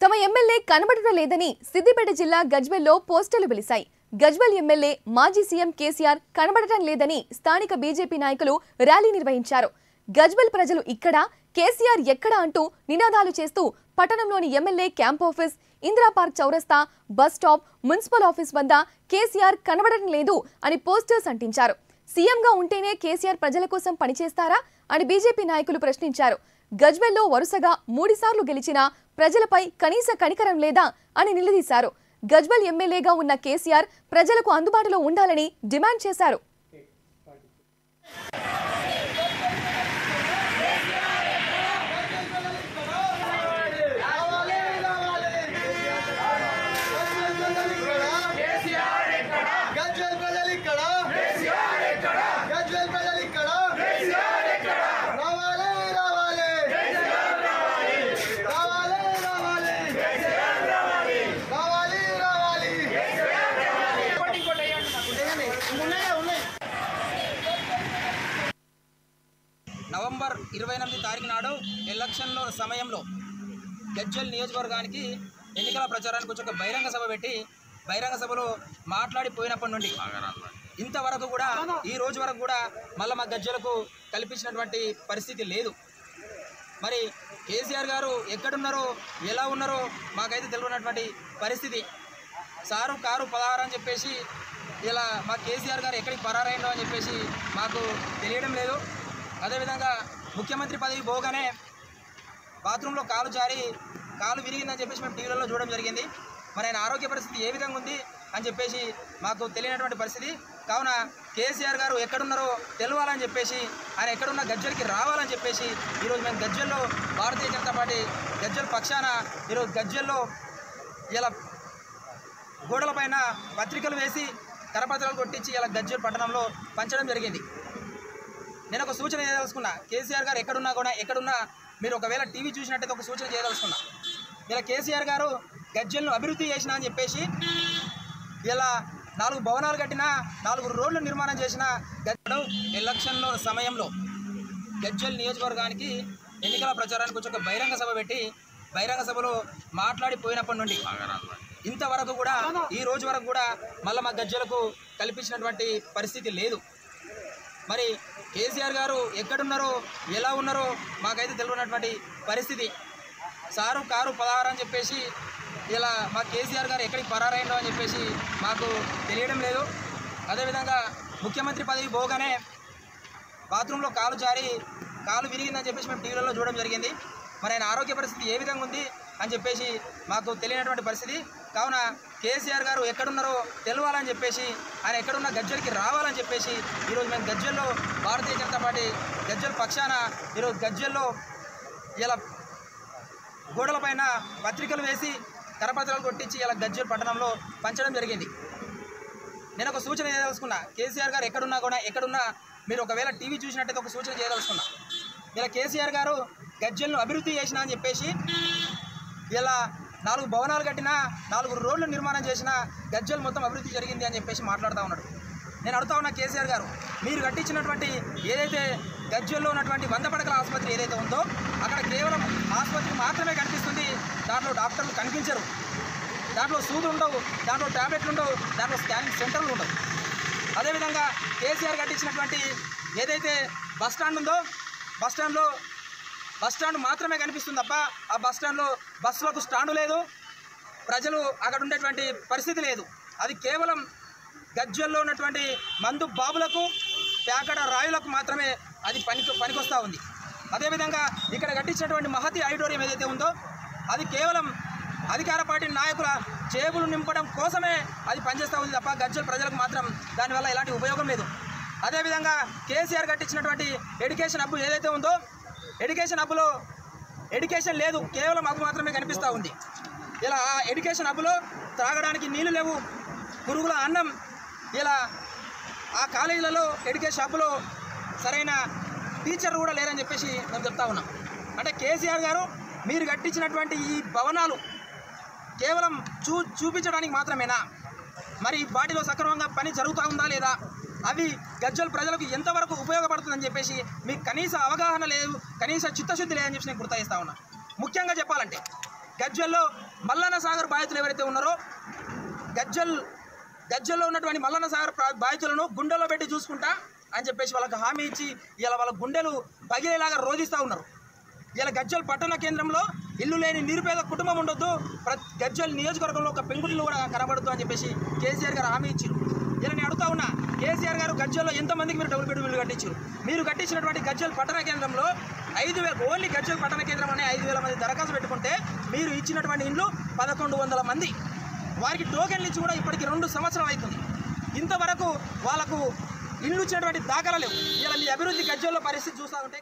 తమ ఎమ్మెల్యే కనబడడం లేదని సిద్దిపేట జిల్లా గజ్వెల్లో పోస్టర్లు వెలిశాయి. గజ్వెల్ ఎమ్మెల్యే మాజీ సీఎం కేసీఆర్ కనబడటం లేదని స్థానిక బీజేపీ నాయకులు ర్యాలీ నిర్వహించారు. గజ్వెల్ ప్రజలు ఇక్కడ, కేసీఆర్ ఎక్కడ అంటూ నినాదాలు చేస్తూ పట్టణంలోని MLA camp office, Indira park చౌరస్తా, బస్ స్టాప్, మున్సిపల్ ఆఫీస్ వద్ద కేసీఆర్ కనబడటం లేదు అని పోస్టర్స్ అంటించారు. సీఎంగా ఉంటేనే కేసీఆర్ ప్రజల కోసం పనిచేస్తారా అని బీజేపీ నాయకులు ప్రశ్నించారు. గజ్వెల్లో వరుసగా 3 సార్లు గెలిచిన ప్రజలపై కనీస కనికరం లేదా అని నిలదీశారు. గజ్వెల్ ఎమ్మెల్యేగా ఉన్న కేసీఆర్ ప్రజలకు అందుబాటులో ఉండాలని డిమాండ్ చేశారు. నవంబర్ 28 తారీఖు నాడు ఎలక్షన్ల సమయంలో గజ్వెల్ నియోజకవర్గానికి ఎన్నికల ప్రచారానికి వచ్చి ఒక బహిరంగ సభ పెట్టి బహిరంగ సభలో మాట్లాడిపోయినప్పటి నుండి ఇంతవరకు కూడా ఈ రోజు వరకు కూడా మళ్ళీ మా గజ్వెలకు కల్పించినటువంటి పరిస్థితి లేదు. మరి కేసీఆర్ గారు ఎక్కడున్నారో ఎలా ఉన్నారో మాకైతే తెలియనటువంటి పరిస్థితి. సారు కారు 16 అని చెప్పేసి ఇలా మా కేసీఆర్ గారు ఎక్కడికి పరారైండో అని చెప్పేసి మాకు తెలియడం లేదు. అదేవిధంగా ముఖ్యమంత్రి పదవి పోగానే బాత్రూంలో కాలు జారి కాలు విరిగిందని చెప్పేసి మేము టీవీలలో చూడడం జరిగింది. మరి ఆయన ఆరోగ్య పరిస్థితి ఏ విధంగా ఉంది అని చెప్పేసి మాకు తెలియనటువంటి పరిస్థితి. కావున కేసీఆర్ గారు ఎక్కడున్నారో తెలవాలని చెప్పేసి, ఆయన ఎక్కడున్న గజ్వెల్కి రావాలని చెప్పేసి ఈరోజు మేము గజ్వెల్లో భారతీయ జనతా పార్టీ గజ్వెల్ పక్షాన ఈరోజు గజ్వెల్లో ఇలా గోడలపైన పత్రికలు వేసి కరపత్రాలు కొట్టించి ఇలా గజ్వెల్ పట్టణంలో పంచడం జరిగింది. నేను ఒక సూచన చేయదలుచుకున్నా, కేసీఆర్ గారు ఎక్కడున్నా మీరు ఒకవేళ టీవీ చూసినట్టయితే ఒక సూచన చేయదలుచుకున్నా. ఇలా కేసీఆర్ గారు గజ్వెల్ను అభివృద్ధి చేసినా అని చెప్పేసి ఇలా 4 భవనాలు కట్టినా, 4 రోడ్లు నిర్మాణం చేసిన గజ్వెల్ ఎలక్షన్ల సమయంలో గజ్వెల్ నియోజకవర్గానికి ఎన్నికల ప్రచారానికి వచ్చి ఒక బహిరంగ సభ పెట్టి బహిరంగ సభలో మాట్లాడిపోయినప్పటి నుండి ఇంతవరకు కూడా ఈ రోజు వరకు కూడా మళ్ళీ మా గజ్వెలకు కల్పించినటువంటి పరిస్థితి లేదు. మరి కేసీఆర్ గారు ఎక్కడున్నారో ఎలా ఉన్నారో మాకైతే తెలియనటువంటి పరిస్థితి. సారు కారు 16 అని చెప్పేసి ఇలా మా కేసీఆర్ గారు ఎక్కడికి పరారైండో అని చెప్పేసి మాకు తెలియడం లేదు. అదేవిధంగా ముఖ్యమంత్రి పదవి పోగానే బాత్రూంలో కాలు జారి కాలు విరిగిందని చెప్పేసి మేము టీవీలలో చూడడం జరిగింది. మరి ఆయన ఆరోగ్య పరిస్థితి ఏ విధంగా ఉంది అని చెప్పేసి మాకు తెలియనటువంటి పరిస్థితి. కావున కేసీఆర్ గారు ఎక్కడున్నారో తెలవాలని చెప్పేసి, ఆయన ఎక్కడున్న గజ్వెల్కి రావాలని చెప్పేసి ఈరోజు మేము గజ్వెల్లో భారతీయ జనతా పార్టీ గజ్వెల్ పక్షాన ఈరోజు గజ్వెల్లో ఇలా గోడలపైన పత్రికలు వేసి కరపత్రాలు కొట్టించి ఇలా గజ్వెల్ పట్టణంలో పంచడం జరిగింది. నేను ఒక సూచన చేయదలుచుకున్నా, కేసీఆర్ గారు ఎక్కడున్నా మీరు ఒకవేళ టీవీ చూసినట్టయితే ఒక సూచన చేయదలుచుకున్నా. ఇలా కేసీఆర్ గారు గజ్వెల్ను అభివృద్ధి చేసినా అని చెప్పేసి ఇలా 4 భవనాలు కట్టినా, 4 రోడ్లు నిర్మాణం చేసిన గజ్వెల్ మొత్తం అభివృద్ధి జరిగింది అని చెప్పేసి మాట్లాడుతూ ఉన్నాడు. నేను అడుగుతా ఉన్నా, కేసీఆర్ గారు మీరు కట్టించినటువంటి ఏదైతే గజ్వెల్లో ఉన్నటువంటి 100 పడకల ఆసుపత్రి ఏదైతే ఉందో అక్కడ కేవలం ఆసుపత్రి మాత్రమే కనిపిస్తుంది. దాంట్లో డాక్టర్లు కనిపించరు, దాంట్లో సూదులు ఉండవు, దాంట్లో ట్యాబ్లెట్లు ఉండవు, దాంట్లో స్కానింగ్ సెంటర్లు ఉండవు. అదేవిధంగా కేసీఆర్ కట్టించినటువంటి ఏదైతే బస్ స్టాండ్ ఉందో బస్ స్టాండ్ మాత్రమే కనిపిస్తుంది తప్ప ఆ బస్ స్టాండ్లో బస్సులకు స్టాండు లేదు, ప్రజలు అక్కడ ఉండేటువంటి పరిస్థితి లేదు. అది కేవలం గజ్వెల్లో ఉన్నటువంటి మందు బాబులకు, ప్యాకడ రాయులకు మాత్రమే అది పనికొస్తూ ఉంది. అదేవిధంగా ఇక్కడ కట్టించినటువంటి మహతి ఆడిటోరియం ఏదైతే ఉందో అది కేవలం అధికార పార్టీ నాయకుల జేబులు నింపడం కోసమే అది పనిచేస్తూ ఉంది తప్ప గజ్వెల్ ప్రజలకు మాత్రం దానివల్ల ఎలాంటి ఉపయోగం లేదు. అదేవిధంగా కేసీఆర్ కట్టించినటువంటి ఎడ్యుకేషన్ హబ్ ఏదైతే ఉందో ఎడ్యుకేషన్ హబ్లో ఎడ్యుకేషన్ లేదు, కేవలం హబ్ మాత్రమే కనిపిస్తూ ఉంది. ఇలా ఆ ఎడ్యుకేషన్ హబ్లో త్రాగడానికి నీళ్లు లేవు, పురుగుల అన్నం. ఇలా ఆ కాలేజీలలో ఎడ్యుకేషన్ హబ్లో సరైన టీచర్ కూడా లేరని చెప్పేసి మేము చెప్తా ఉన్నాం. అంటే కేసీఆర్ గారు మీరు కట్టించినటువంటి ఈ భవనాలు కేవలం చూపించడానికి మాత్రమేనా? మరి వాటిలో సక్రమంగా పని జరుగుతూ ఉందా లేదా? అవి గజ్వెల్ ప్రజలకు ఎంతవరకు ఉపయోగపడుతుందని చెప్పేసి మీకు కనీస అవగాహన లేదు, కనీస చిత్తశుద్ధి లేదని చెప్పి నేను గుర్తు చేస్తా ఉన్నా. ముఖ్యంగా చెప్పాలంటే గజ్వెల్లో మల్లన్న సాగర్ బాధితులు ఎవరైతే ఉన్నారో గజ్వెల్లో ఉన్నటువంటి మల్లన్న సాగర్ బాధితులను గుండెల్లో పెట్టి చూసుకుంటా అని చెప్పేసి వాళ్ళకి హామీ ఇచ్చి ఇలా వాళ్ళ గుండెలు పగిలేలాగా రోధిస్తూ ఉన్నారు. ఇలా గజ్వెల్ పట్టణ కేంద్రంలో ఇల్లు లేని నిరుపేద కుటుంబం ఉండొద్దు, గజ్వెల్ నియోజకవర్గంలో ఒక పెంకుటిల్లు కూడా కనబడద్దు అని చెప్పేసి కేసీఆర్ గారు హామీ ఇచ్చారు. ఇలా నేను అడుగుతా ఉన్నా, కేసీఆర్ గారు గజ్వెల్లో ఎంతమందికి మీరు డబుల్ బెడ్రూమ్ ఇల్లు కట్టించారు? మీరు కట్టించినటువంటి గజ్వెల్ పట్టణ కేంద్రంలో 5,000 ఓన్లీ గజ్వెల్ పట్టణ కేంద్రంలోనే 5,000 మంది దరఖాస్తు పెట్టుకుంటే మీరు ఇచ్చినటువంటి ఇండ్లు 1,100 మంది. వారికి టోకెన్లు ఇచ్చి కూడా ఇప్పటికి 2 సంవత్సరాలు అవుతుంది. ఇంతవరకు వాళ్ళకు ఇల్లు ఇచ్చినటువంటి దాఖలా లేవు. ఇలా మీ అభివృద్ధి గజ్వెల్లో పరిస్థితి చూస్తూ ఉంటే